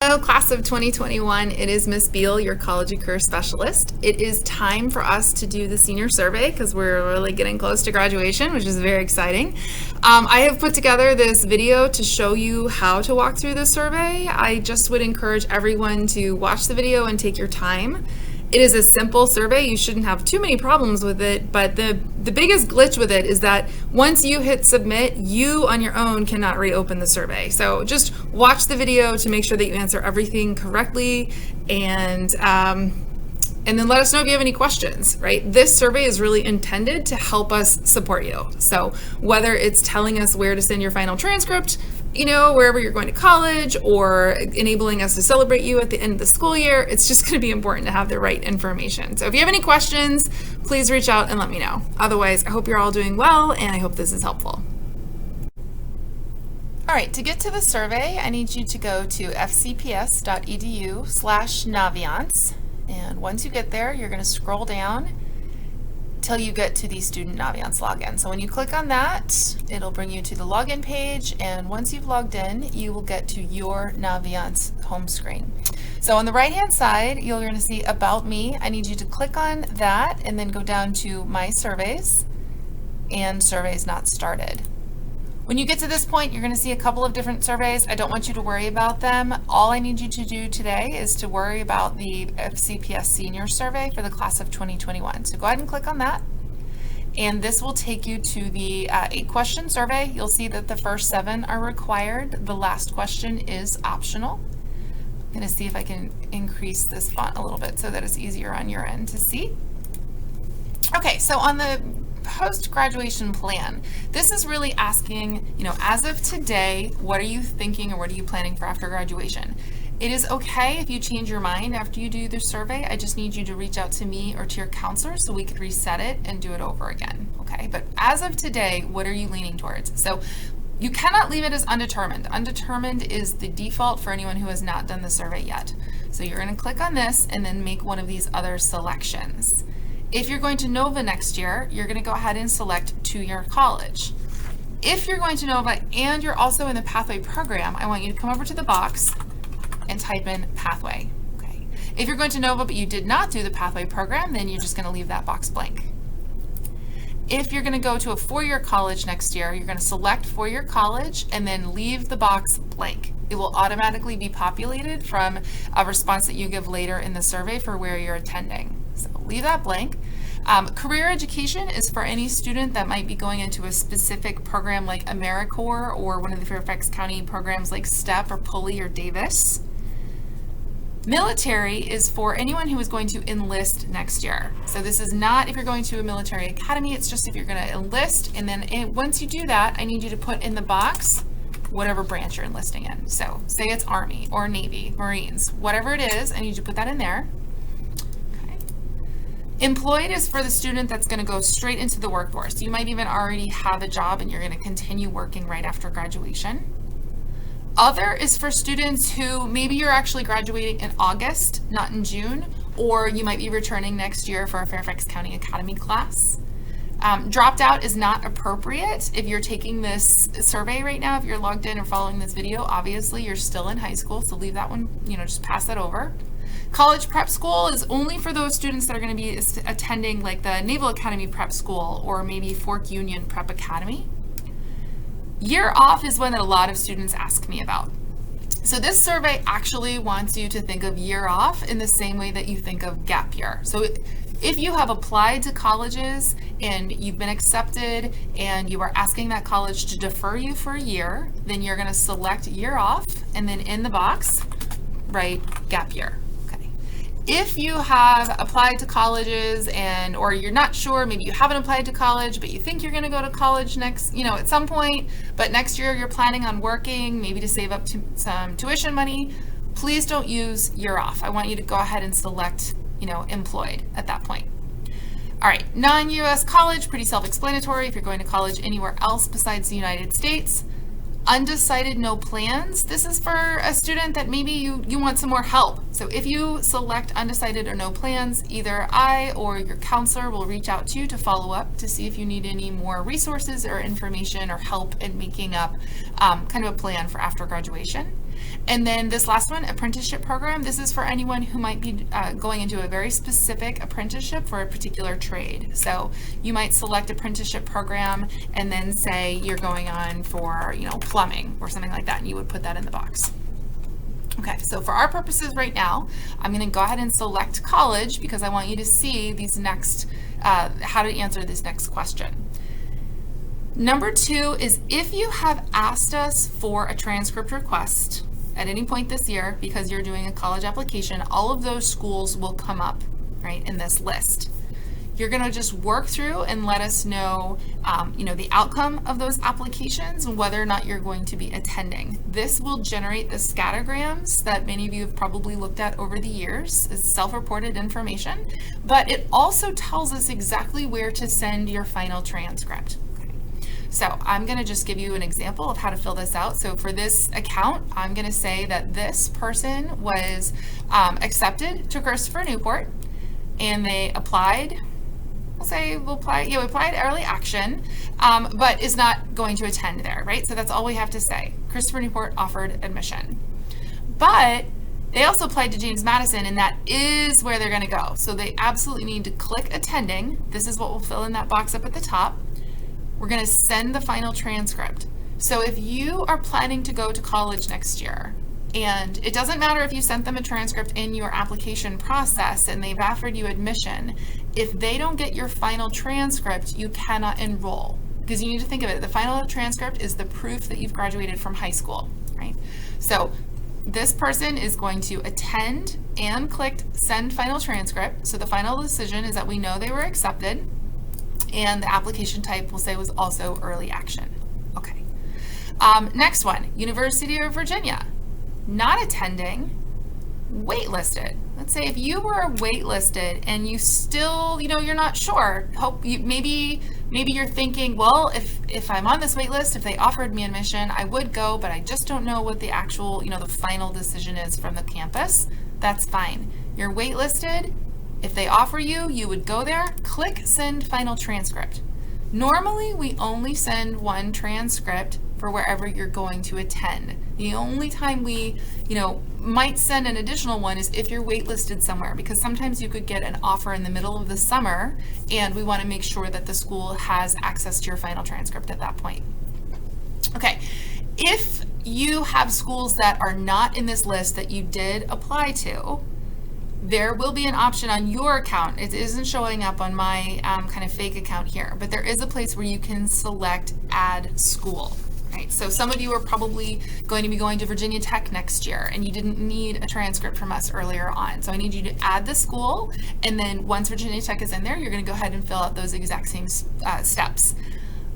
Hello, class of 2021. It is Miss Beal, your college and career specialist. It is time for us to do the senior survey because we're really getting close to graduation, which is very exciting. I have put together this video to show you how to walk through the survey. I just would encourage everyone to watch the video and take your time. It is a simple survey. You shouldn't have too many problems with it, but the biggest glitch with it is that once you hit submit, you on your own cannot reopen the survey. So just watch the video to make sure that you answer everything correctly, and then let us know if you have any questions, right? This survey is really intended to help us support you. So whether it's telling us where to send your final transcript, wherever you're going to college, or enabling us to celebrate you at the end of the school year, it's just going to be important to have the right information. So if you have any questions, please reach out and let me know. Otherwise, I hope you're all doing well, and I hope this is helpful. All right, to get to the survey, I need you to go to fcps.edu/Naviance. And once you get there, you're going to scroll down till you get to the Student Naviance login. So when you click on that, it'll bring you to the login page, and once you've logged in, you will get to your Naviance home screen. So on the right-hand side, you're going to see About Me. I need you to click on that and then go down to My Surveys and Surveys Not Started. When you get to this point, you're going to see a couple of different surveys. I don't want you to worry about them. All I need you to do today is to worry about the FCPS Senior Survey for the class of 2021. So go ahead and click on that. And this will take you to the 8-question survey. You'll see that the first 7 are required. The last question is optional. I'm going to see if I can increase this font a little bit so that it's easier on your end to see. Okay, so on the post-graduation plan, this is really asking, as of today, what are you thinking or what are you planning for after graduation? It is okay if you change your mind after you do the survey. I just need you to reach out to me or to your counselor so we could reset it and do it over again, okay? But as of today, what are you leaning towards? So you cannot leave it as undetermined. Undetermined is the default for anyone who has not done the survey yet. So you're going to click on this and then make one of these other selections. If you're going to NOVA next year, you're going to go ahead and select two-year college. If you're going to NOVA and you're also in the pathway program, I want you to come over to the box and type in pathway. Okay. If you're going to NOVA but you did not do the pathway program, then you're just going to leave that box blank. If you're going to go to a 4-year college next year, you're going to select 4-year college and then leave the box blank. It will automatically be populated from a response that you give later in the survey for where you're attending. So leave that blank. Career education is for any student that might be going into a specific program like AmeriCorps or one of the Fairfax County programs like STEP or Pulley or Davis. Military is for anyone who is going to enlist next year. So this is not if you're going to a military academy, it's just if you're going to enlist. And then once you do that, I need you to put in the box whatever branch you're enlisting in. So say it's Army or Navy, Marines, whatever it is, I need you to put that in there. Okay. Employed is for the student that's going to go straight into the workforce. You might even already have a job and you're going to continue working right after graduation. Other is for students who maybe you're actually graduating in August, not in June, or you might be returning next year for a Fairfax County Academy class. Dropped out is not appropriate if you're taking this survey right now. If you're logged in or following this video, obviously you're still in high school, so leave that one, just pass that over. College prep school is only for those students that are going to be attending like the Naval Academy Prep School or maybe Fork Union Prep Academy. Year off is one that a lot of students ask me about. So this survey actually wants you to think of year off in the same way that you think of gap year. So if you have applied to colleges and you've been accepted and you are asking that college to defer you for a year, then you're going to select year off and then in the box, write gap year. Okay. If you have applied to colleges or you're not sure, maybe you haven't applied to college, but you think you're going to go to college next, at some point, but next year you're planning on working, maybe to save up to some tuition money, please don't use year off. I want you to go ahead and select employed at that point. All right, non-US college, pretty self-explanatory. If you're going to college anywhere else besides the United States. Undecided, no plans. This is for a student that maybe you want some more help. So if you select undecided or no plans, either I or your counselor will reach out to you to follow up to see if you need any more resources or information or help in making up kind of a plan for after graduation. And then this last one, apprenticeship program, this is for anyone who might be going into a very specific apprenticeship for a particular trade. So you might select apprenticeship program and then say you're going on for, plumbing or something like that, and you would put that in the box. Okay, so for our purposes right now, I'm going to go ahead and select college because I want you to see these next, how to answer this next question. Number 2 is if you have asked us for a transcript request at any point this year because you're doing a college application, all of those schools will come up, right, in this list. You're going to just work through and let us know, the outcome of those applications and whether or not you're going to be attending. This will generate the scattergrams that many of you have probably looked at over the years. It's self-reported information, but it also tells us exactly where to send your final transcript. So I'm going to just give you an example of how to fill this out. So for this account, I'm going to say that this person was accepted to Christopher Newport, and they applied. We applied early action, but is not going to attend there, right? So that's all we have to say. Christopher Newport offered admission. But they also applied to James Madison, and that is where they're going to go. So they absolutely need to click attending. This is what will fill in that box up at the top. We're going to send the final transcript. So if you are planning to go to college next year, and it doesn't matter if you sent them a transcript in your application process and they've offered you admission, if they don't get your final transcript, you cannot enroll. Because you need to think of it, the final transcript is the proof that you've graduated from high school, right? So this person is going to attend and click send final transcript. So the final decision is that we know they were accepted, and the application type will say was also early action. Okay. Next one, University of Virginia. Not attending, waitlisted. Let's say if you were waitlisted and you still, you're not sure. Maybe you're thinking, well, if I'm on this wait list, if they offered me admission, I would go, but I just don't know what the actual, the final decision is from the campus. That's fine. You're waitlisted. If they offer you, you would go there, click send final transcript. Normally, we only send one transcript for wherever you're going to attend. The only time we, might send an additional one is if you're waitlisted somewhere, because sometimes you could get an offer in the middle of the summer, and we want to make sure that the school has access to your final transcript at that point. Okay, if you have schools that are not in this list that you did apply to, there will be an option on your account. It isn't showing up on my kind of fake account here, but there is a place where you can select add school. Right? So some of you are probably going to be going to Virginia Tech next year, and you didn't need a transcript from us earlier on. So I need you to add the school, and then once Virginia Tech is in there, you're going to go ahead and fill out those exact same steps.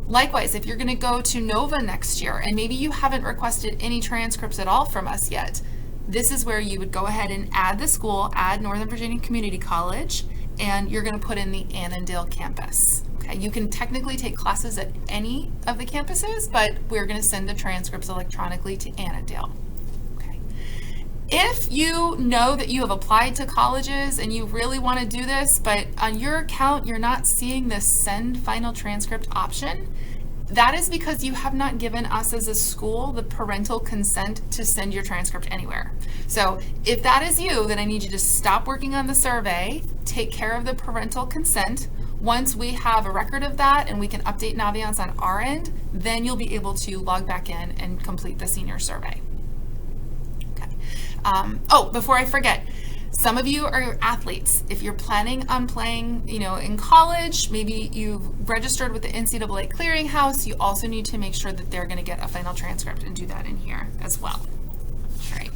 Likewise, if you're going to go to Nova next year, and maybe you haven't requested any transcripts at all from us yet, this is where you would go ahead and add the school, add Northern Virginia Community College, and you're going to put in the Annandale campus. Okay, you can technically take classes at any of the campuses, but we're going to send the transcripts electronically to Annandale. Okay. If you know that you have applied to colleges and you really want to do this, but on your account you're not seeing this send final transcript option, that is because you have not given us as a school the parental consent to send your transcript anywhere. So if that is you, then I need you to stop working on the survey, take care of the parental consent. Once we have a record of that and we can update Naviance on our end, then you'll be able to log back in and complete the senior survey. Okay. Before I forget, some of you are athletes. If you're planning on playing, in college, maybe you've registered with the NCAA Clearinghouse, you also need to make sure that they're going to get a final transcript and do that in here as well. All right.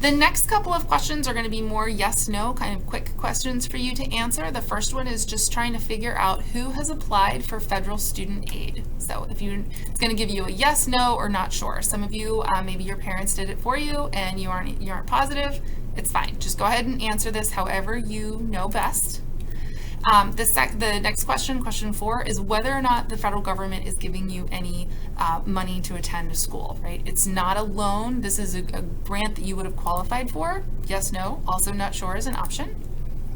The next couple of questions are going to be more yes/no, kind of quick questions for you to answer. The first one is just trying to figure out who has applied for federal student aid. So it's going to give you a yes, no, or not sure. Some of you, maybe your parents did it for you and you aren't positive. It's fine. Just go ahead and answer this however you know best. The next question, question 4, is whether or not the federal government is giving you any money to attend a school, right? It's not a loan. This is a grant that you would have qualified for. Yes, no. Also not sure is an option.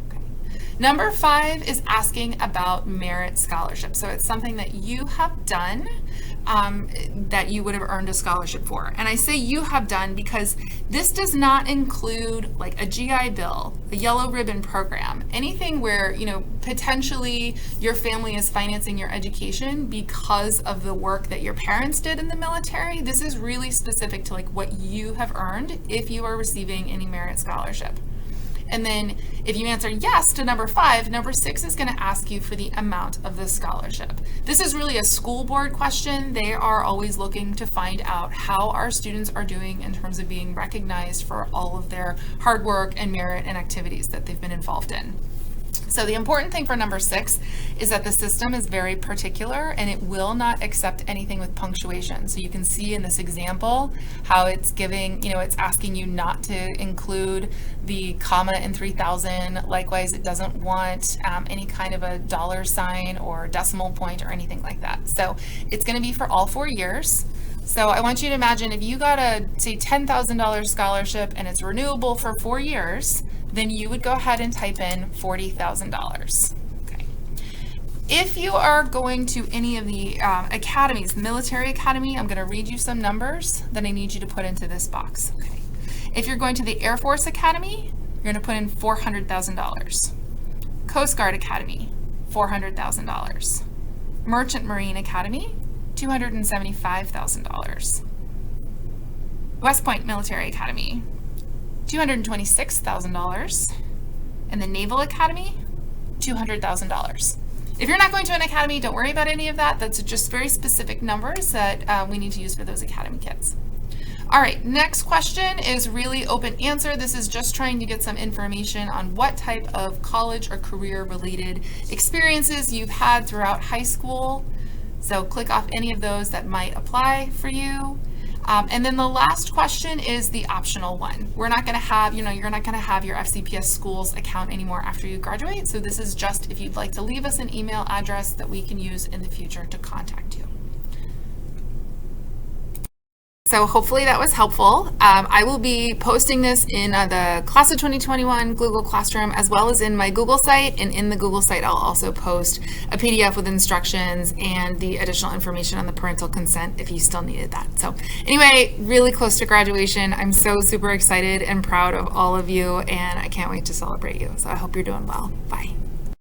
Okay. Number 5 is asking about merit scholarship. So it's something that you have done that you would have earned a scholarship for. And I say you have done because this does not include like a GI Bill, a yellow ribbon program, anything where, potentially your family is financing your education because of the work that your parents did in the military. This is really specific to like what you have earned if you are receiving any merit scholarship. And then if you answer yes to number 5, number 6 is going to ask you for the amount of the scholarship. This is really a school board question. They are always looking to find out how our students are doing in terms of being recognized for all of their hard work and merit and activities that they've been involved in. So the important thing for number 6 is that the system is very particular and it will not accept anything with punctuation. So you can see in this example how it's giving, it's asking you not to include the comma in 3000. Likewise, it doesn't want any kind of a dollar sign or decimal point or anything like that. So it's going to be for all 4 years. So I want you to imagine if you got a, say, $10,000 scholarship and it's renewable for 4 years, then you would go ahead and type in $40,000. Okay. If you are going to any of the academies, military academy, I'm going to read you some numbers that I need you to put into this box. Okay. If you're going to the Air Force Academy, you're going to put in $400,000. Coast Guard Academy, $400,000. Merchant Marine Academy, $275,000. West Point Military Academy, $226,000. And the Naval Academy, $200,000. If you're not going to an academy, don't worry about any of that. That's just very specific numbers that we need to use for those academy kids. All right, next question is really open answer. This is just trying to get some information on what type of college or career related experiences you've had throughout high school. So click off any of those that might apply for you. And then the last question is the optional one. We're not going to have, you're not going to have your FCPS schools account anymore after you graduate. So this is just if you'd like to leave us an email address that we can use in the future to contact you. So hopefully that was helpful. I will be posting this in the Class of 2021 Google Classroom as well as in my Google site. And in the Google site, I'll also post a PDF with instructions and the additional information on the parental consent if you still needed that. So anyway, really close to graduation. I'm so super excited and proud of all of you, and I can't wait to celebrate you. So I hope you're doing well. Bye.